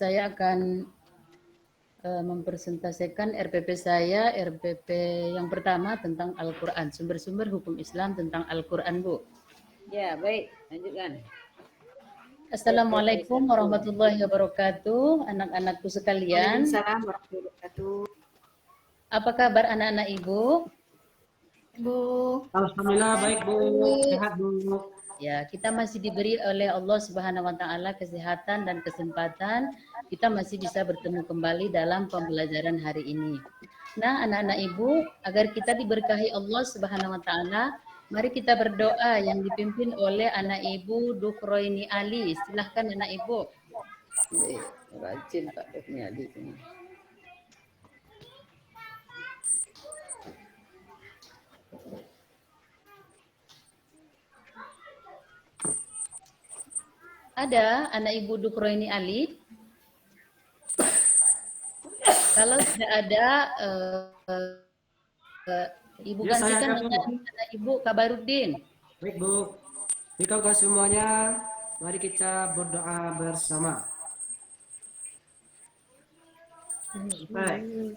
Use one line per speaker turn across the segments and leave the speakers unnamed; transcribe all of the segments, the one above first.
saya akan mempresentasikan RPP saya, RPP yang pertama tentang Al-Quran, sumber-sumber hukum Islam tentang Al-Quran, Bu.
Ya, baik, lanjutkan.
Assalamualaikum warahmatullahi wabarakatuh, anak-anakku sekalian.
Waalaikumsalam warahmatullahi wabarakatuh.
Apa kabar anak-anak Ibu?
Bu.
Alhamdulillah baik, Bu. Sehat, Bu.
Ya, kita masih diberi oleh Allah Subhanahu wa taala kesehatan dan kesempatan kita masih bisa bertemu kembali dalam pembelajaran hari ini. Nah, anak-anak Ibu, agar kita diberkahi Allah Subhanahu wa taala, mari kita berdoa yang dipimpin oleh anak Ibu Dukroini Ali. Silahkan anak Ibu. Rajin Pak Dukroini Ali ini. Ada anak Ibu Dukroini Ali? Kalau tidak ada, Ibu
Ya,
gantikan dengan anak Ibu Kabarudin.
Baik, Bu. Baik, semuanya, mari kita berdoa bersama. Baik.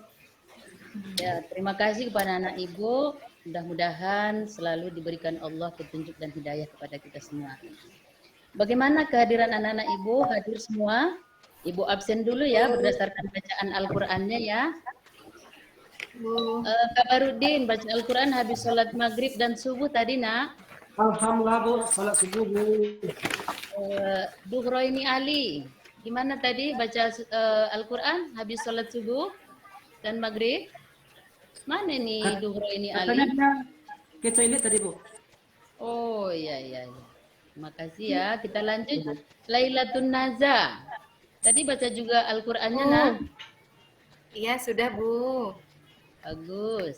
Ya, terima kasih kepada anak Ibu. Mudah-mudahan selalu diberikan Allah petunjuk dan hidayah kepada kita semua. Bagaimana kehadiran anak-anak Ibu? Hadir semua? Ibu absen dulu ya berdasarkan bacaan Al-Qur'annya ya. Kabarudin baca Al-Qur'an habis sholat maghrib dan subuh tadi, Nak.
Alhamdulillah, Bu. Salat subuh, Bu.
Dukroini Ali, gimana tadi baca Al-Qur'an habis sholat subuh dan maghrib? Mana nih Dukroini Ali?
Katanya dia ke toilet tadi, Bu.
Oh iya. Terima kasih ya. Kita lanjut. Lailatun Naza. Tadi baca juga Al-Qur'annya, Nak?
Iya, sudah, Bu.
Bagus.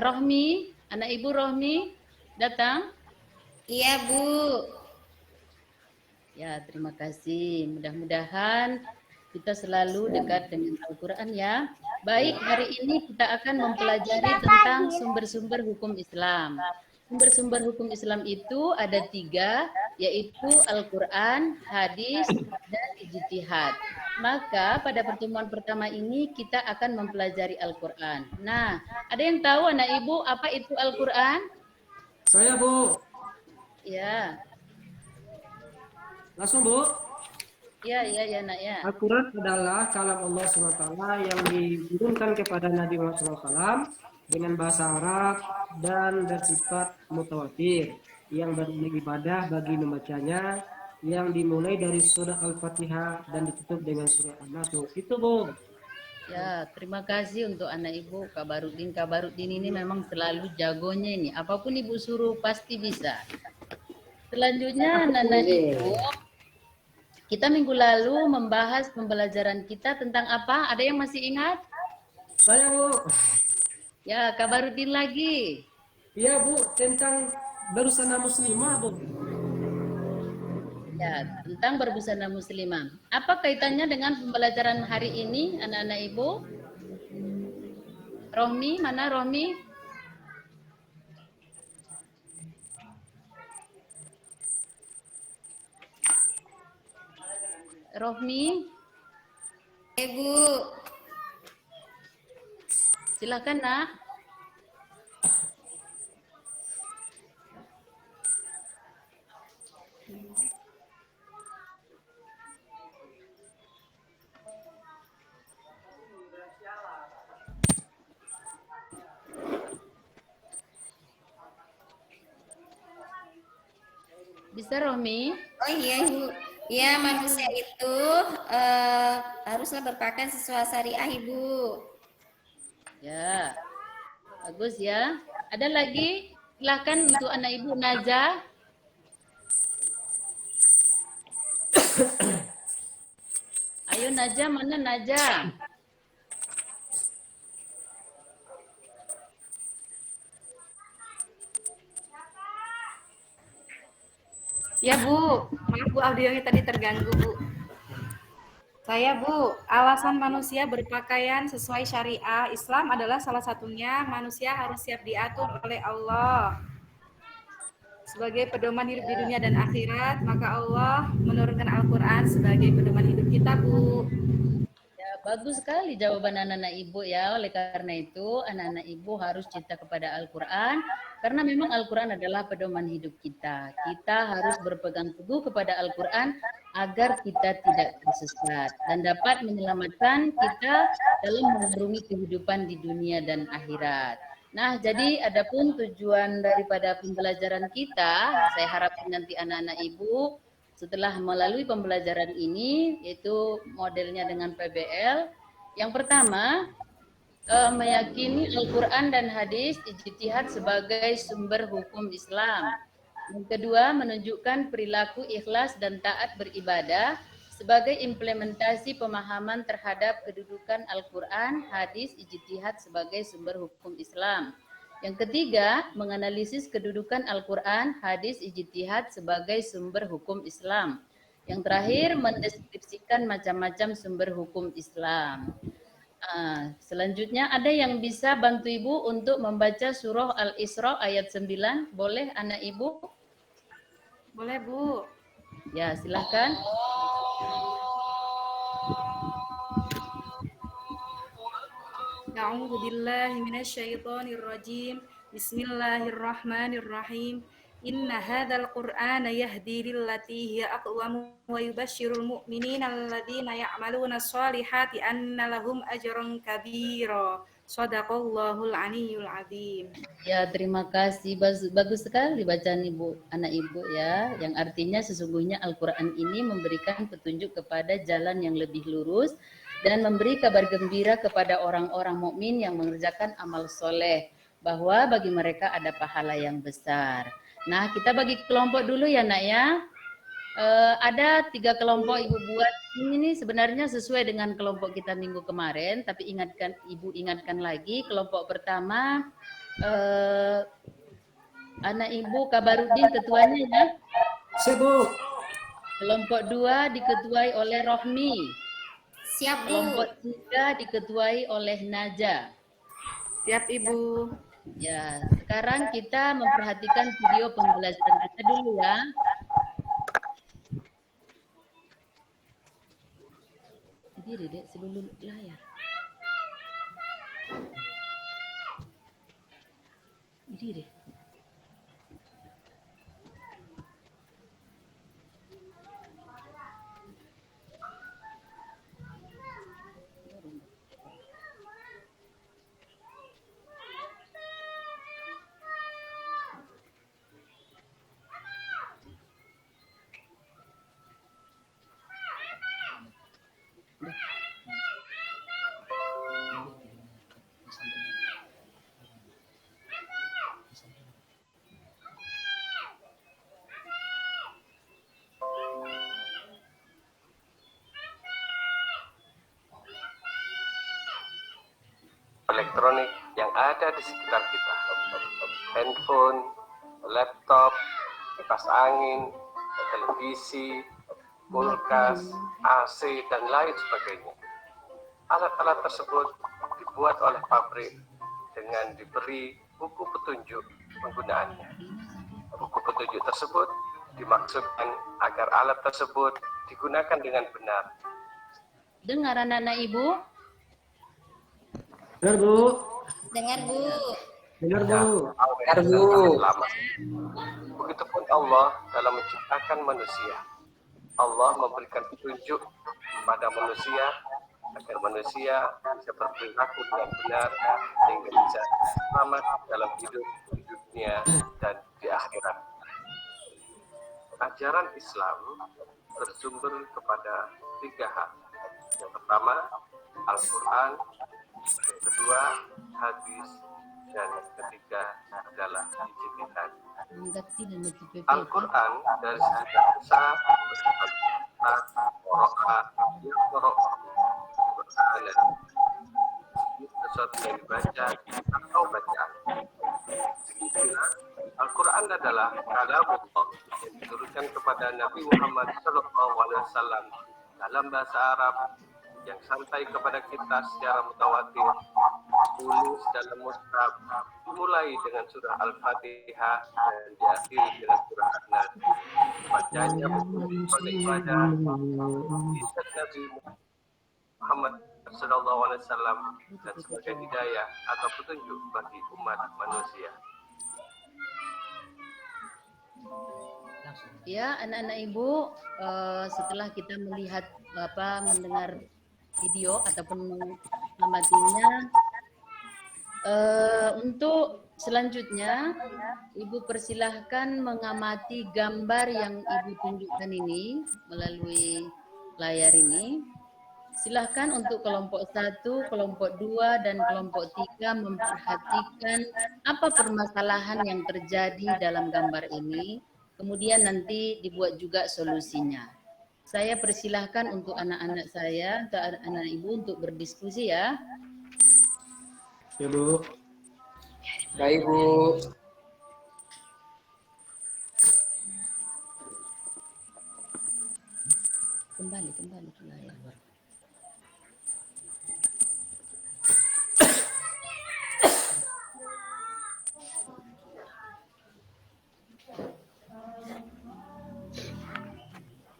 Rohmi, anak Ibu Rohmi datang?
Iya, Bu.
Ya, terima kasih. Mudah-mudahan kita selalu dekat dengan Al-Qur'an ya. Baik, hari ini kita akan mempelajari tentang sumber-sumber hukum Islam. Sumber-sumber hukum Islam itu ada 3, yaitu Al-Quran, hadis, dan ijtihad. Maka pada pertemuan pertama ini kita akan mempelajari Al-Quran. Nah, ada yang tahu anak Ibu apa itu Al-Quran?
Saya, Bu.
Ya.
Langsung, Bu.
Ya, Nak ya.
Al-Quran adalah kalam Allah SWT yang diturunkan kepada Nabi Muhammad SAW dengan bahasa Arab dan bersifat mutawatir yang beribadah bagi membacanya, yang dimulai dari surah Al-Fatihah dan ditutup dengan surah An-Nas. Itu, Bu.
Ya, terima kasih untuk anak Ibu Kabarudin. Kabarudin ini memang selalu jagonya ini. Apapun Ibu suruh pasti bisa. Selanjutnya anak-anak Ibu, kita minggu lalu membahas pembelajaran kita tentang apa? Ada yang masih ingat?
Saya, Bu.
Ya, Kabarudin lagi.
Iya, Bu, tentang berbusana muslimah, Bu.
Ya, tentang berbusana muslimah. Apa kaitannya dengan pembelajaran hari ini, anak-anak Ibu? Rohmi, mana Rohmi? Rohmi?
Ibu.
Silakan, Nak. Bisa, Rohmi?
Oh iya, Ibu. Ya, manusia itu haruslah berpakaian sesuai syariah, Ibu.
Ya, bagus ya. Ada lagi? Silakan untuk anak Ibu Naza. Ayo Naja, mana Naja?
Ya, Bu. Maaf, Bu, audionya tadi terganggu, Bu. Saya, Bu, alasan manusia berpakaian sesuai syariah Islam adalah salah satunya manusia harus siap diatur oleh Allah. sebagai pedoman hidup di dunia dan akhirat, maka Allah menurunkan Al-Quran sebagai pedoman hidup kita, Bu.
Ya, bagus sekali jawaban anak-anak ibu ya. Oleh karena itu, anak-anak ibu harus cinta kepada Al-Quran. Karena memang Al-Quran adalah pedoman hidup kita. Kita harus berpegang teguh kepada Al-Quran agar kita tidak tersesat. Dan dapat menyelamatkan kita dalam mengarungi kehidupan di dunia dan akhirat. Nah, jadi adapun tujuan daripada pembelajaran kita, saya harapkan nanti anak-anak ibu setelah melalui pembelajaran ini, yaitu modelnya dengan PBL, yang pertama meyakini Al-Quran dan hadis ijtihad sebagai sumber hukum Islam. Yang kedua, menunjukkan perilaku ikhlas dan taat beribadah sebagai implementasi pemahaman terhadap kedudukan Al-Quran, hadis, ijtihad sebagai sumber hukum Islam. Yang ketiga, menganalisis kedudukan Al-Quran, hadis, ijtihad sebagai sumber hukum Islam. Yang terakhir, mendeskripsikan macam-macam sumber hukum Islam. Selanjutnya, ada yang bisa bantu Ibu untuk membaca surah Al-Isra ayat 9? Boleh anak Ibu?
Boleh, Bu.
Ya, silahkan.
A'udzu billahi minasyaitonir rajim. Bismillahirrahmanirrahim. Inna hadzal qur'ana yahdi lillati hiya aqwam wa yubashshirul mu'minina alladzina ya'maluna sholihati anna lahum ajran kabira. Shadaqallahul aliyyul azim.
Ya, terima kasih. Bagus sekali bacaan Ibu, anak Ibu ya. Yang artinya sesungguhnya Al-Quran ini memberikan petunjuk kepada jalan yang lebih lurus dan memberi kabar gembira kepada orang-orang mukmin yang mengerjakan amal soleh, bahwa bagi mereka ada pahala yang besar. Nah, kita bagi kelompok dulu ya nak ya. Ada 3 kelompok Ibu buat. Ini nih sebenarnya sesuai dengan kelompok kita minggu kemarin, tapi Ibu ingatkan lagi. Kelompok pertama anak Ibu Kabarudin ketuanya ya.
Sibuk.
Kelompok 2 diketuai oleh Rohmi.
Siap, Bu.
Kelompok 3 diketuai oleh Naja.
Siap, Ibu.
Ya, sekarang kita memperhatikan video pembelajaran kita dulu ya. Berdiri dek sebelum layar. Berdiri.
Elektronik yang ada di sekitar kita, handphone, laptop, kipas angin, televisi, kulkas, AC, dan lain sebagainya. Alat-alat tersebut dibuat oleh pabrik dengan diberi buku petunjuk penggunaannya. Buku petunjuk tersebut dimaksudkan agar alat tersebut digunakan dengan benar.
Dengar anak-anak Ibu?
Dengar, Bu.
Dengar, Bu.
Dengar, Bu.
Dengar, Bu. Begitupun Allah dalam menciptakan manusia. Allah memberikan petunjuk kepada manusia agar manusia bisa berperilaku dengan benar sehingga bisa selamat dalam hidup di dunia dan di akhirat. Ajaran Islam bersumber kepada 3 hal. Yang pertama, Al-Quran. Yang kedua, hadis. Dan yang ketiga adalah ijtihad. Al-Quran dari segi bahasa sesuatu yang dibaca atau bacaan. Segitulah Al-Quran adalah kalamullah yang diturunkan kepada Nabi Muhammad SAW dalam bahasa Arab yang sampai kepada kita secara mutawatir tulis dalam mushaf dimulai dengan surah Al-Fatihah dan diakhiri dengan surah An-Nas. Bacanya betul ibadah kisah Nabi Muhammad Sallallahu Alaihi Wasallam dan sebagai hidayah atau petunjuk bagi umat manusia.
Ya, anak-anak ibu, setelah kita melihat mendengar video ataupun mengamatinya, untuk selanjutnya ibu persilahkan mengamati gambar yang ibu tunjukkan ini melalui layar ini. Silahkan untuk kelompok 1, kelompok 2, dan kelompok 3 memperhatikan apa permasalahan yang terjadi dalam gambar ini. Kemudian nanti dibuat juga solusinya. Saya persilahkan untuk anak-anak saya, untuk anak-anak ibu untuk berdiskusi ya.
Ya, Bu.
Baik, Bu.
Kembali ke layar.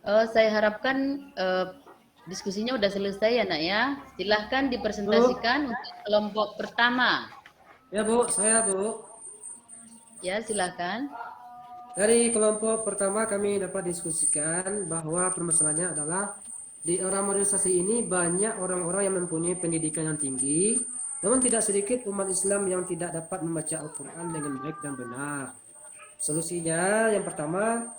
Saya harapkan diskusinya sudah selesai ya nak ya. Silahkan dipresentasikan untuk kelompok pertama.
Ya, Bu, saya, Bu.
Ya, silahkan.
Dari kelompok pertama kami dapat diskusikan bahwa permasalahannya adalah di era modernisasi ini banyak orang-orang yang mempunyai pendidikan yang tinggi, namun tidak sedikit umat Islam yang tidak dapat membaca Al-Quran dengan baik dan benar. Solusinya yang pertama,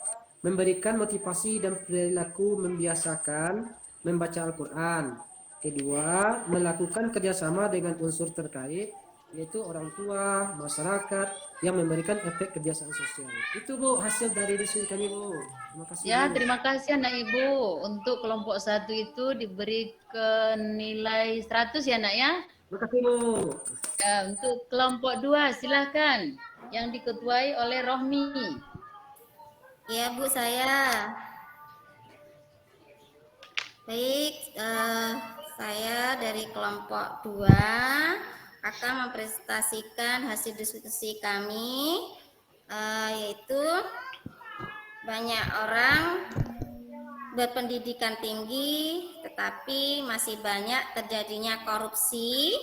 memberikan motivasi dan perilaku membiasakan membaca Al-Quran. Kedua, melakukan kerjasama dengan unsur terkait, yaitu orang tua, masyarakat, yang memberikan efek kebiasaan sosial. Itu Bu, hasil dari diskusi kami Bu. Terima kasih
Ya,
Bu.
terima kasih anak ibu. Untuk kelompok 1 itu diberi nilai 100 ya nak ya.
Terima kasih Bu.
Ya, untuk kelompok 2 silahkan. Yang diketuai oleh Rohmi.
Ya Bu, saya. Baik, saya dari kelompok 2 akan mempresentasikan hasil diskusi kami, yaitu banyak orang berpendidikan tinggi tetapi masih banyak terjadinya korupsi.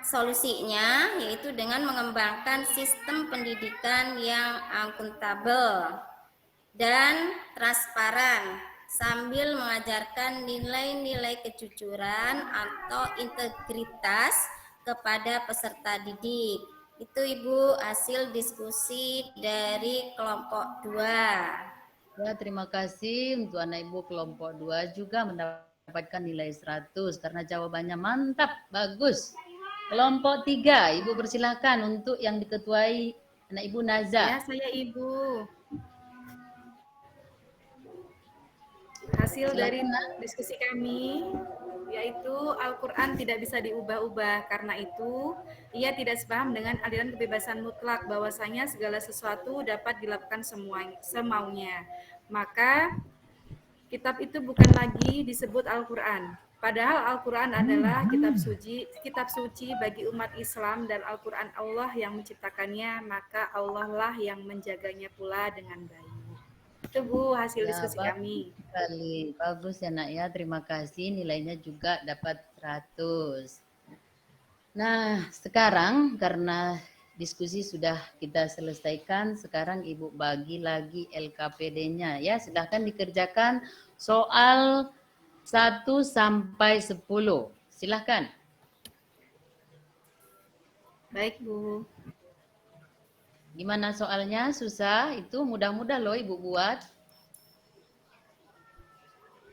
Solusinya yaitu dengan mengembangkan sistem pendidikan yang akuntabel dan transparan sambil mengajarkan nilai-nilai kejujuran atau integritas kepada peserta didik. Itu Ibu hasil diskusi dari kelompok 2.
Ya, terima kasih untuk anak ibu kelompok 2 juga mendapatkan nilai 100 karena jawabannya mantap, bagus. Kelompok 3, Ibu persilahkan untuk yang diketuai anak Ibu Naza.
Ya, saya Ibu. Hasil dari diskusi kami yaitu Al-Quran tidak bisa diubah-ubah. Karena itu, ia tidak sepaham dengan aliran kebebasan mutlak bahwasanya segala sesuatu dapat dilakukan semaunya. Maka, kitab itu bukan lagi disebut Al-Quran. Padahal Al-Quran adalah kitab suci bagi umat Islam dan Al-Quran Allah yang menciptakannya, maka Allah lah yang menjaganya pula dengan baik. Itu Bu hasil diskusi kami.
Sekali. Bagus ya nak ya, terima kasih. Nilainya juga dapat 100. Nah, sekarang karena diskusi sudah kita selesaikan, sekarang Ibu bagi lagi LKPD-nya ya. Silahkan dikerjakan soal 1 sampai 10. Silahkan.
Baik Bu.
Gimana soalnya? Susah? Itu mudah-mudah loh Ibu buat.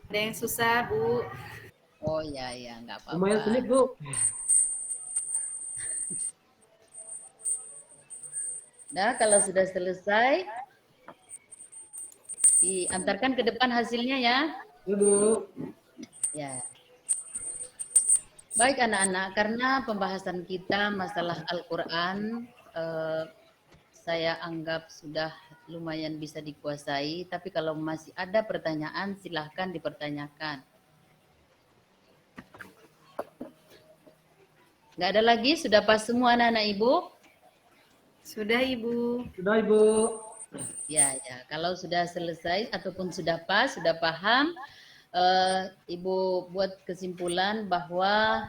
Ada yang susah Bu.
Oh ya, nggak apa-apa.
Lumayan sulit Bu.
Nah, kalau sudah selesai, diantarkan ke depan hasilnya ya.
Ya Bu.
Ya. Baik anak-anak, karena pembahasan kita masalah Al-Quran, saya anggap sudah lumayan bisa dikuasai, tapi kalau masih ada pertanyaan, silahkan dipertanyakan. Nggak ada lagi? Sudah pas semua anak-anak Ibu?
Sudah Ibu.
Sudah Ibu.
Ya, ya. Kalau sudah selesai ataupun sudah pas, sudah paham, Ibu buat kesimpulan bahwa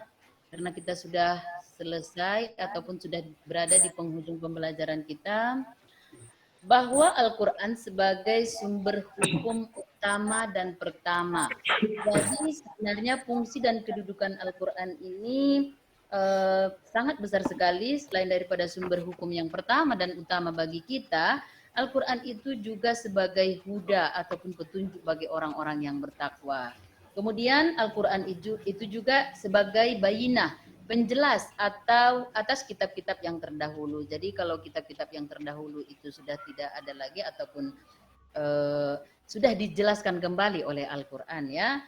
karena kita sudah selesai ataupun sudah berada di penghujung pembelajaran kita, bahwa Al-Quran sebagai sumber hukum utama dan pertama. Jadi sebenarnya fungsi dan kedudukan Al-Quran ini sangat besar sekali. Selain daripada sumber hukum yang pertama dan utama bagi kita, Al-Quran itu juga sebagai huda ataupun petunjuk bagi orang-orang yang bertakwa. Kemudian Al-Quran itu juga sebagai bayinah, penjelas atau atas kitab-kitab yang terdahulu. Jadi kalau kitab-kitab yang terdahulu itu sudah tidak ada lagi ataupun sudah dijelaskan kembali oleh Al-Quran ya.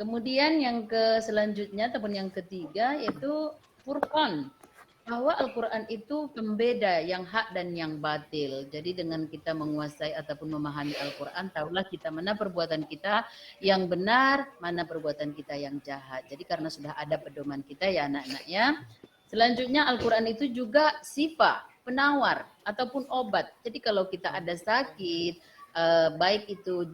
Kemudian yang selanjutnya ataupun yang ketiga yaitu Furqan, bahwa Al-Quran itu pembeda yang hak dan yang batil. Jadi dengan kita menguasai ataupun memahami Al-Quran, tahulah kita mana perbuatan kita yang benar, mana perbuatan kita yang jahat. Jadi karena sudah ada pedoman kita ya anak-anak ya. Selanjutnya Al-Quran itu juga sifa, penawar ataupun obat. Jadi kalau kita ada sakit, baik itu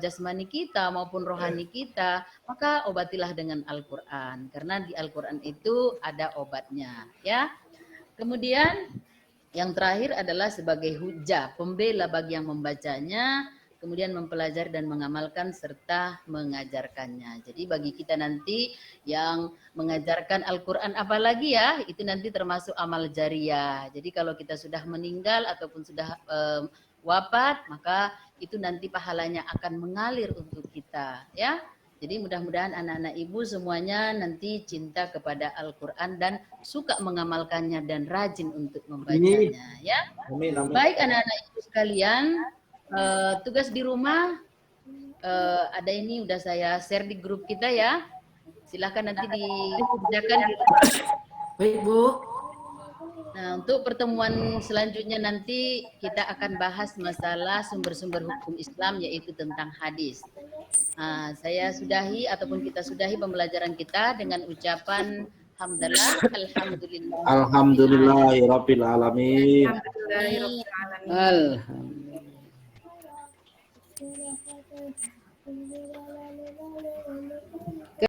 jasmani kita maupun rohani kita, maka obatilah dengan Al-Quran. Karena di Al-Quran itu ada obatnya ya. Kemudian yang terakhir adalah sebagai hujah, pembela bagi yang membacanya, kemudian mempelajari dan mengamalkan serta mengajarkannya. Jadi bagi kita nanti yang mengajarkan Al-Quran apalagi ya, itu nanti termasuk amal jariah. Jadi kalau kita sudah meninggal ataupun sudah wafat, maka itu nanti pahalanya akan mengalir untuk kita ya. Jadi mudah-mudahan anak-anak Ibu semuanya nanti cinta kepada Al-Quran dan suka mengamalkannya dan rajin untuk membacanya ya.
Amin, amin.
Baik anak-anak Ibu sekalian, tugas di rumah ada ini udah saya share di grup kita ya. Silahkan nanti dikerjakan di rumah.
Baik Bu.
Nah, untuk pertemuan selanjutnya nanti kita akan bahas masalah sumber-sumber hukum Islam yaitu tentang hadis. Nah, saya sudahi ataupun kita sudahi pembelajaran kita dengan ucapan hamdalah, alhamdulillah.
Alhamdulillahirabbil alamin.
Alhamdulillahirabbil alamin.
Alhamdulillah.